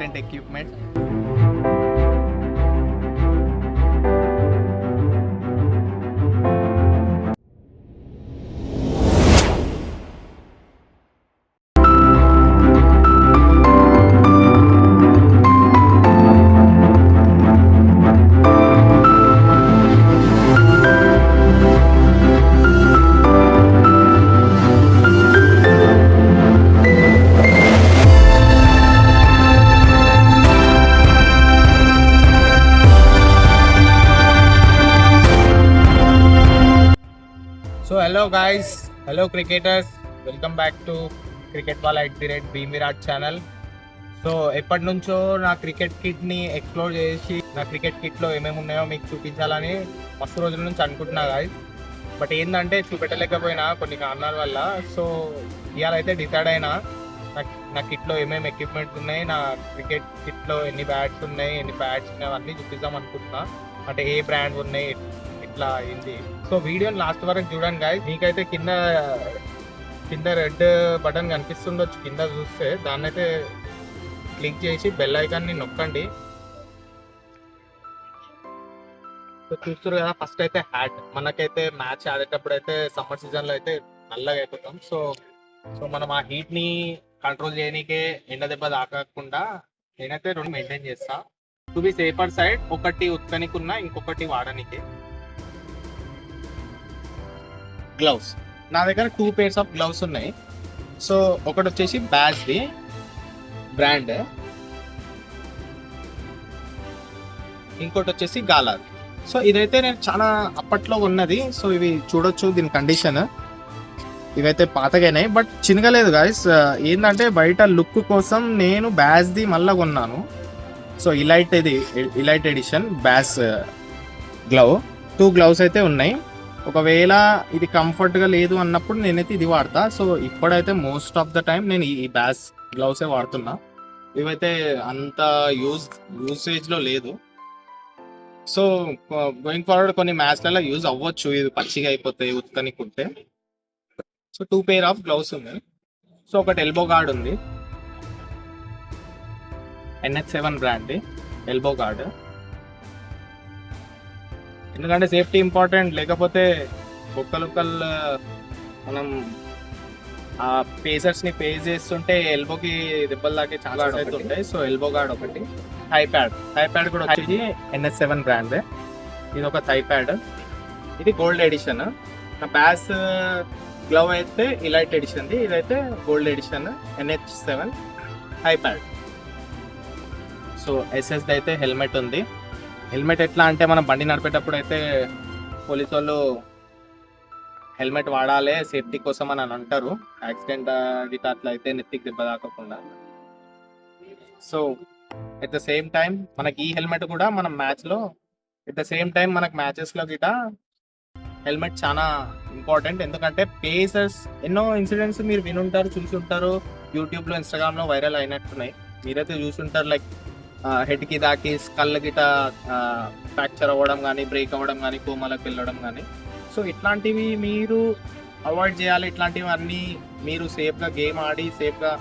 important equipment. So hello guys, hello cricketers, welcome back to Cricket Ball @BMirat channel. So ఎప్పటి నుంచో నా cricket కిట్ని explore చేసి నా cricket కిట్లో ఏమేమి ఉన్నాయో మీకు చూపించాలని మస్తు రోజుల నుంచి అనుకుంటున్నా గాయస్. బట్ ఏంటంటే చూపెట్టలేకపోయినా కొన్ని కారణాల వల్ల. సో ఇవాళ అయితే డిసైడ్ అయినా నా కిట్లో ఏమేమి ఎక్విప్మెంట్స్ ఉన్నాయి, నా క్రికెట్ కిట్లో ఎన్ని బ్యాట్స్ ఉన్నాయి, ఎన్ని బ్యాట్స్ ఉన్నాయి అవన్నీ చూపిద్దాం అనుకుంటున్నా. అంటే ఏ బ్రాండ్ ఉన్నాయి ఇట్లా ఏంటి. సో వీడియోని లాస్ట్ వరకు చూడండి గాయస్. మీకైతే కింద రెడ్ బటన్ కనిపిస్తుండొచ్చు కింద చూస్తే, దాన్ని అయితే క్లిక్ చేసి బెల్ ఐకాన్ని నొక్కండి. సో చూస్తారు కదా, ఫస్ట్ అయితే హ్యాట్. మనకైతే మ్యాచ్ ఆడేటప్పుడు అయితే సమ్మర్ సీజన్లో అయితే నల్లగా అయిపోతాం. సో మనం ఆ హీట్ని కంట్రోల్ చేయడానికే ఎండ దెబ్బ తాకకుండా నేనైతే రెండు మెయింటైన్ చేస్తా. టు బి సేఫర్ సైడ్, ఒకటి ఉత్కనికి ఉన్న, ఇంకొకటి వాడడానికి. గ్లౌస్ నా దగ్గర 2 pairs ఆఫ్ గ్లౌస్ ఉన్నాయి. సో ఒకటి వచ్చేసి బ్యాజ్ది బ్రాండ్, ఇంకోటి వచ్చేసి గాలాది. సో ఇదైతే నేను చాలా అప్పట్లో ఉన్నది. సో ఇవి చూడొచ్చు, దీని కండిషన్ ఇవైతే పాతగానే బట్ చినగలేదు గాయస్. ఏంటంటే బయట లుక్ కోసం నేను బ్యాజ్ది మళ్ళీ కొన్నాను. So elite edition bats glove. 2 gloves అయితే ఉన్నాయి. ఒకవేళ ఇది కంఫర్ట్గా లేదు అన్నప్పుడు నేనైతే ఇది వాడతా. సో ఇప్పుడైతే మోస్ట్ ఆఫ్ ద టైం నేను ఈ బ్యాస్ గ్లౌసే వాడుతున్నా. ఇవైతే అంత యూసేజ్లో లేదు. సో గోయింగ్ ఫార్వర్డ్ కొన్ని మ్యాచ్లలో యూజ్ అవ్వచ్చు, ఇది పచ్చిగా అయిపోతాయి ఉత్కని కుట్టే. సో 2 pair ఆఫ్ గ్లౌస్ ఉన్నాయి. సో ఒకటి ఎల్బో గార్డ్ ఉంది, NH7 బ్రాండ్ ఎల్బో గార్డ్. ఎందుకంటే సేఫ్టీ ఇంపార్టెంట్, లేకపోతే ఒక్కలొక్కలు మనం ఆ పేసర్స్ని పేస్ చేస్తుంటే ఎల్బోకి దెబ్బలు దాకే చాలా అయితే ఉంటాయి. సో ఎల్బో గార్డ్ ఒకటి. థై ప్యాడ్ కూడా వచ్చేసి NH7 బ్రాండ్. ఇది ఒక థై ప్యాడ్, ఇది గోల్డ్ ఎడిషన్. నా బ్యాస్ గ్లవ్ అయితే ఇలైట్ ఎడిషన్ది, ఇదైతే gold edition NH7 thigh pad. So ఎస్ఎస్ది అయితే హెల్మెట్ ఉంది. హెల్మెట్ ఎట్లా అంటే మనం బండి నడిపేటప్పుడు అయితే పోలీసు వాళ్ళు హెల్మెట్ వాడాలి సేఫ్టీ కోసం అని అంటారు. యాక్సిడెంట్ గిట్ట అట్లా అయితే నెత్తికి దెబ్బ తాకకుండా. So at the same time మనకి ఈ హెల్మెట్ కూడా మనం మ్యాచ్లో ఎట్ ద సేమ్ టైం మనకు మ్యాచెస్లో గిట్ట హెల్మెట్ చాలా ఇంపార్టెంట్. ఎందుకంటే పేసర్స్ ఎన్నో ఇన్సిడెంట్స్ మీరు వినుంటారు, చూసుంటారు, యూట్యూబ్లో ఇన్స్టాగ్రామ్లో వైరల్ అయినట్టున్నాయి. మీరైతే చూసుంటారు, లైక్ హెడ్కి దాకి స్కల్ గిట ఫ్రాక్చర్ అవ్వడం కానీ, బ్రేక్ అవ్వడం కానీ, కోమాలకు వెళ్ళడం కానీ. సో ఇట్లాంటివి మీరు అవాయిడ్ చేయాలి. ఇట్లాంటివి అన్నీ మీరు సేఫ్గా గేమ్ ఆడి సేఫ్గా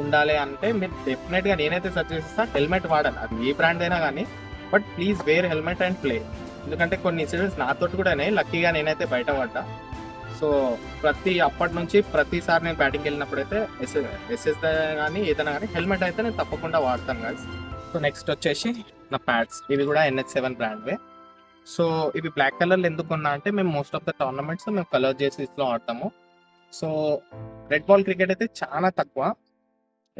ఉండాలి అంటే మీరు డెఫినెట్గా నేనైతే సజెస్ట్ చేస్తాను హెల్మెట్ వాడాలి. అది ఏ బ్రాండ్ అయినా కానీ, but please wear helmet and play. ఎందుకంటే కొన్ని ఇన్సిడెంట్స్ నాతో కూడా లక్కీగా నేనైతే బయట పడ్డా. సో అప్పటి నుంచి ప్రతిసారి నేను బ్యాటింగ్కి వెళ్ళినప్పుడు అయితే ఎస్ఎస్ కానీ ఏదైనా కానీ హెల్మెట్ అయితే నేను తప్పకుండా వాడతాను గాయస్. సో నెక్స్ట్ వచ్చేసి నా ప్యాడ్స్, ఇవి కూడా NH7 బ్రాండ్వే. సో ఇవి బ్లాక్ కలర్లో ఎందుకు ఉన్నా అంటే మేము మోస్ట్ ఆఫ్ ద టోర్నమెంట్స్ మేము కలర్ జెర్సీస్లో ఆడతాము. సో రెడ్ బాల్ క్రికెట్ అయితే చాలా తక్కువ.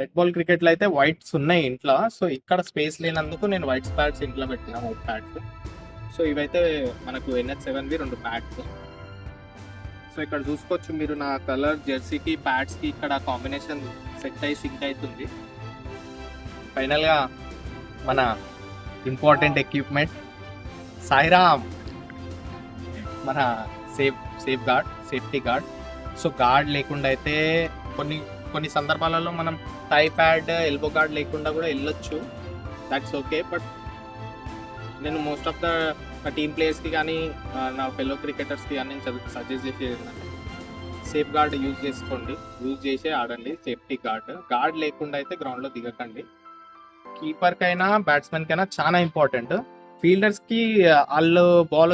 రెడ్ బాల్ క్రికెట్లో అయితే వైట్స్ ఉన్నాయి ఇంట్లో. సో ఇక్కడ స్పేస్ లేనందుకు నేను వైట్స్ ప్యాడ్స్ ఇంట్లో పెట్టినా, వైట్ ప్యాడ్స్. సో ఇవైతే మనకు NH7వి 2 ప్యాడ్స్. సో ఇక్కడ చూసుకోవచ్చు మీరు, నా కలర్ జెర్సీకి ప్యాడ్స్కి ఇక్కడ కాంబినేషన్ సెట్ అయ్యి సింక్ అవుతుంది. ఫైనల్గా మన ఇంపార్టెంట్ ఎక్విప్మెంట్ సాయిరామ్, మన సేఫ్టీ గార్డ్. సో గార్డ్ లేకుండా అయితే కొన్ని సందర్భాలలో మనం థై ప్యాడ్, ఎల్బో గార్డ్ లేకుండా కూడా వెళ్ళొచ్చు, దట్స్ ఓకే. బట్ నేను మోస్ట్ ఆఫ్ ద టీమ్ ప్లేయర్స్కి కానీ నా ఫెలో క్రికెటర్స్కి కానీ నేను సజెస్ట్ చేసేది ఏంటంటే సేఫ్ గార్డ్ యూజ్ చేసే ఆడండి. సేఫ్టీ గార్డ్ లేకుండా అయితే గ్రౌండ్లో దిగకండి. కీపర్ కైనా బ్యాట్స్మెన్ కైనా చాలా ఇంపార్టెంట్. ఫీల్డర్స్ కి వాళ్ళు బాల్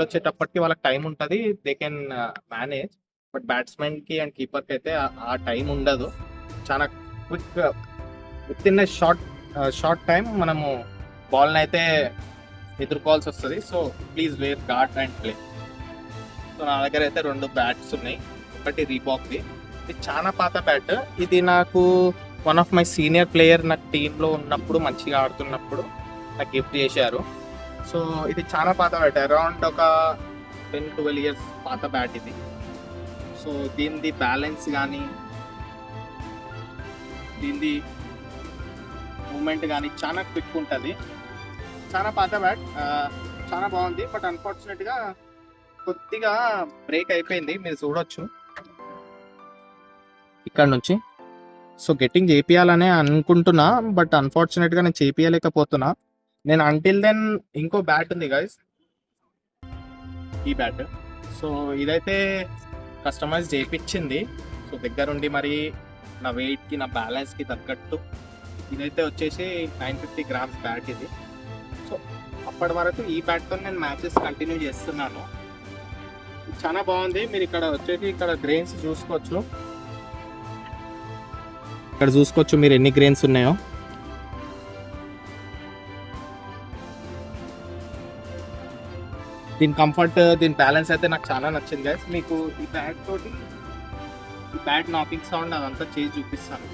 వచ్చేటప్పటికి వాళ్ళకి టైం ఉంటుంది, they can manage. But batsmen కి అండ్ కీపర్ కి అయితే ఆ టైం ఉండదు. చాలా quick within short time మనము బాల్ని అయితే ఎదుర్కోవాల్సి వస్తుంది. So please wear guard and play. So నా దగ్గర అయితే 2 బ్యాట్స్ ఉన్నాయి. ఒకటి రీబాక్ది, ఇది చాలా పాత బ్యాట్. ఇది నాకు one of my senior player నాకు టీంలో ఉన్నప్పుడు, మంచిగా ఆడుతున్నప్పుడు నాకు గిఫ్ట్ చేశారు. సో ఇది చాలా పాత బ్యాట్, అరౌండ్ ఒక 10-12 ఇయర్స్ పాత బ్యాట్ ఇది. సో దీనిది బ్యాలెన్స్ కానీ దీనిది మూమెంట్ కానీ చాలా క్విక్ ఉంటుంది. చాలా పాత బ్యాట్, చాలా బాగుంది. బట్ అన్ఫార్చునేట్గా కొద్దిగా బ్రేక్ అయిపోయింది, మీరు చూడొచ్చు ఇక్కడ నుంచి. సో గెట్టింగ్ చేపియాలనే అనుకుంటున్నా, బట్ అన్ఫార్చునేట్గా నేను చేపియలేకపోతున్నా. నేను అంటిల్ దెన్ ఇంకో బ్యాట్ ఉంది గైస్, ఈ బ్యాట్. సో ఇదైతే కస్టమైజ్ చేయించింది. సో దగ్గరుండి మరి నా వెయిట్కి, నా బ్యాలెన్స్కి తగ్గట్టు ఇదైతే వచ్చేసి 950 గ్రామ్స్ బ్యాట్ ఇది. సో అప్పటి వరకు ఈ బ్యాట్తో నేను మ్యాచెస్ కంటిన్యూ చేస్తున్నాను. చాలా బాగుంది. మీరు ఇక్కడ వచ్చేసి ఇక్కడ గ్రెయిన్స్ చూసుకోవచ్చు, ఇక్కడ చూసుకోవచ్చు మీరు ఎన్ని గ్రెయిన్స్ ఉన్నాయో. దీని కంఫర్ట్, దీని బ్యాలెన్స్ అయితే నాకు చాలా నచ్చింది గైస్. మీకు ఈ బ్యాట్ తోటి ఈ బ్యాట్ నాకింగ్ సౌండ్ అదంతా చేసి చూపిస్తాను.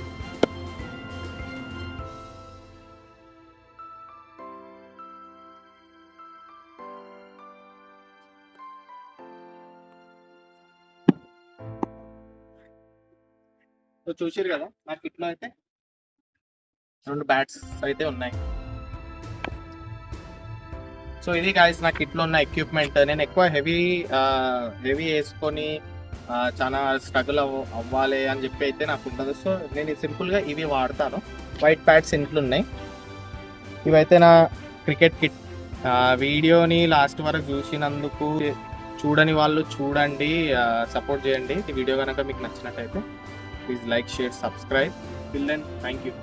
సో చూసారు కదా, నా కిట్లో అయితే 2 బ్యాట్స్ అయితే ఉన్నాయి. సో ఇది గాయస్ నా కిట్లో ఉన్న ఎక్విప్మెంట్. నేను ఎక్కువ హెవీ వేసుకొని చాలా స్ట్రగుల్ అవ్వాలి అని చెప్పి అయితే నాకు ఉండదు. సో నేను సింపుల్గా ఇవి వాడతాను. వైట్ ప్యాడ్స్ ఇంట్లో ఉన్నాయి. ఇవైతే నా క్రికెట్ కిట్. వీడియోని లాస్ట్ వరకు చూసినందుకు, చూడని వాళ్ళు చూడండి, సపోర్ట్ చేయండి. ఈ వీడియో కనుక మీకు నచ్చినట్టయితే please like, share, subscribe. Till then thank you.